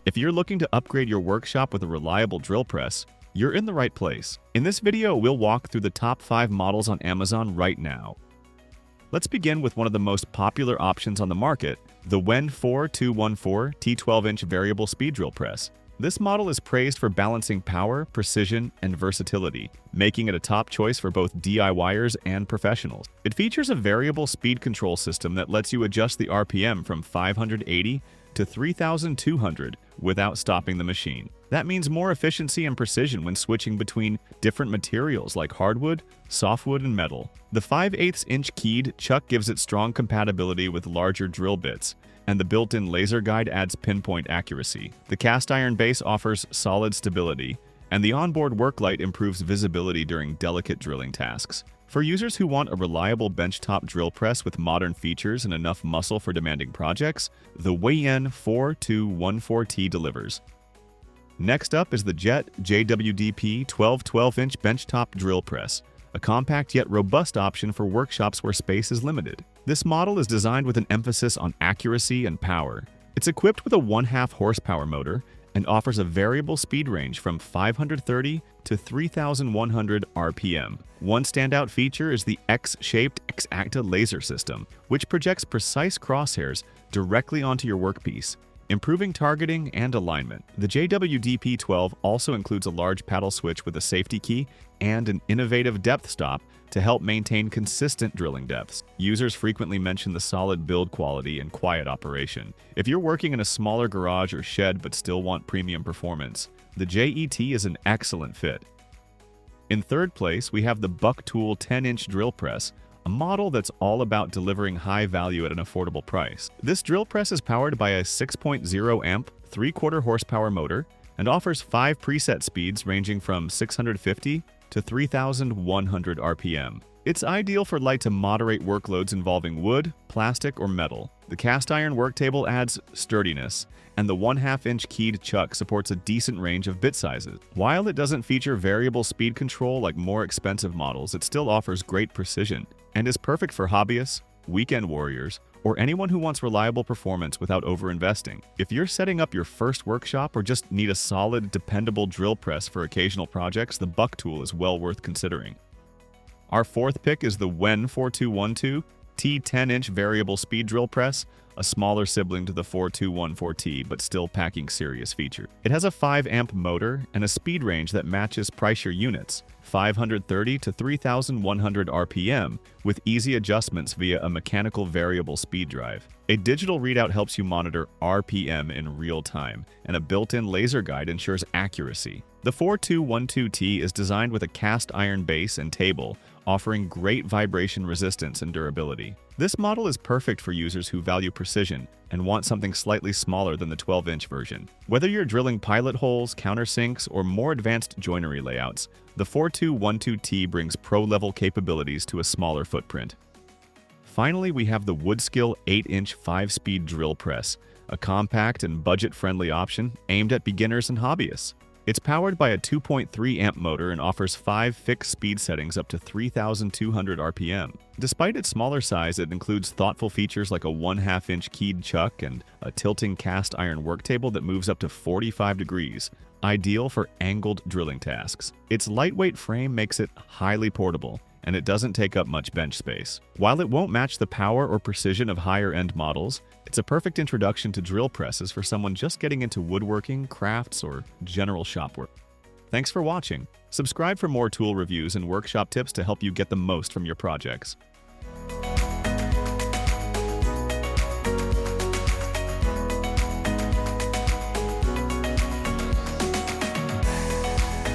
If you're looking to upgrade your workshop with a reliable drill press, you're in the right place. In this video, we'll walk through the top 5 models on Amazon right now. Let's begin with one of the most popular options on the market, the WEN 4214 T12-inch variable speed drill press. This model is praised for balancing power, precision, and versatility, making it a top choice for both DIYers and professionals. It features a variable speed control system that lets you adjust the RPM from 580 to 3,200 without stopping the machine. That means more efficiency and precision when switching between different materials like hardwood, softwood, and metal. The 5/8-inch keyed chuck gives it strong compatibility with larger drill bits, and the built-in laser guide adds pinpoint accuracy. The cast iron base offers solid stability, and the onboard work light improves visibility during delicate drilling tasks. For users who want a reliable benchtop drill press with modern features and enough muscle for demanding projects, the WEN 4214T delivers. Next up is the JET JWDP 12-inch benchtop drill press, a compact yet robust option for workshops where space is limited. This model is designed with an emphasis on accuracy and power. It's equipped with a 1/2 horsepower motor and offers a variable speed range from 530 to 3,100 RPM. One standout feature is the X-shaped X-Acta laser system, which projects precise crosshairs directly onto your workpiece, improving targeting and alignment. The JWDP-12 also includes a large paddle switch with a safety key and an innovative depth stop to help maintain consistent drilling depths. Users frequently mention the solid build quality and quiet operation. If you're working in a smaller garage or shed but still want premium performance, the JET is an excellent fit. In third place, we have the BUCKTOOL 10-inch drill press, a model that's all about delivering high value at an affordable price. This drill press is powered by a 6.0 amp, 3/4 horsepower motor and offers 5 preset speeds ranging from 650 to 3,100 RPM. It's ideal for light to moderate workloads involving wood, plastic, or metal. The cast iron work table adds sturdiness, and the 1/2-inch keyed chuck supports a decent range of bit sizes. While it doesn't feature variable speed control like more expensive models, it still offers great precision and is perfect for hobbyists, weekend warriors, or anyone who wants reliable performance without overinvesting. If you're setting up your first workshop or just need a solid, dependable drill press for occasional projects, the BUCKTOOL is well worth considering. Our fourth pick is the WEN 4212 T10-inch variable speed drill press, a smaller sibling to the 4214T, but still packing serious features. It has a 5-amp motor and a speed range that matches pricier units, 530 to 3,100 RPM, with easy adjustments via a mechanical variable speed drive. A digital readout helps you monitor RPM in real time, and a built-in laser guide ensures accuracy. The 4212T is designed with a cast iron base and table, offering great vibration resistance and durability. This model is perfect for users who value precision and want something slightly smaller than the 12-inch version. Whether you're drilling pilot holes, countersinks, or more advanced joinery layouts, the 4212T brings pro-level capabilities to a smaller footprint. Finally, we have the WOODSKIL 8-inch 5-speed drill press, a compact and budget-friendly option aimed at beginners and hobbyists. It's powered by a 2.3 amp motor and offers 5 fixed speed settings up to 3,200 RPM. Despite its smaller size, it includes thoughtful features like a 1/2-inch keyed chuck and a tilting cast iron work table that moves up to 45 degrees, ideal for angled drilling tasks. Its lightweight frame makes it highly portable, and it doesn't take up much bench space. While it won't match the power or precision of higher-end models, it's a perfect introduction to drill presses for someone just getting into woodworking, crafts, or general shop work. Thanks for watching. Subscribe for more tool reviews and workshop tips to help you get the most from your projects.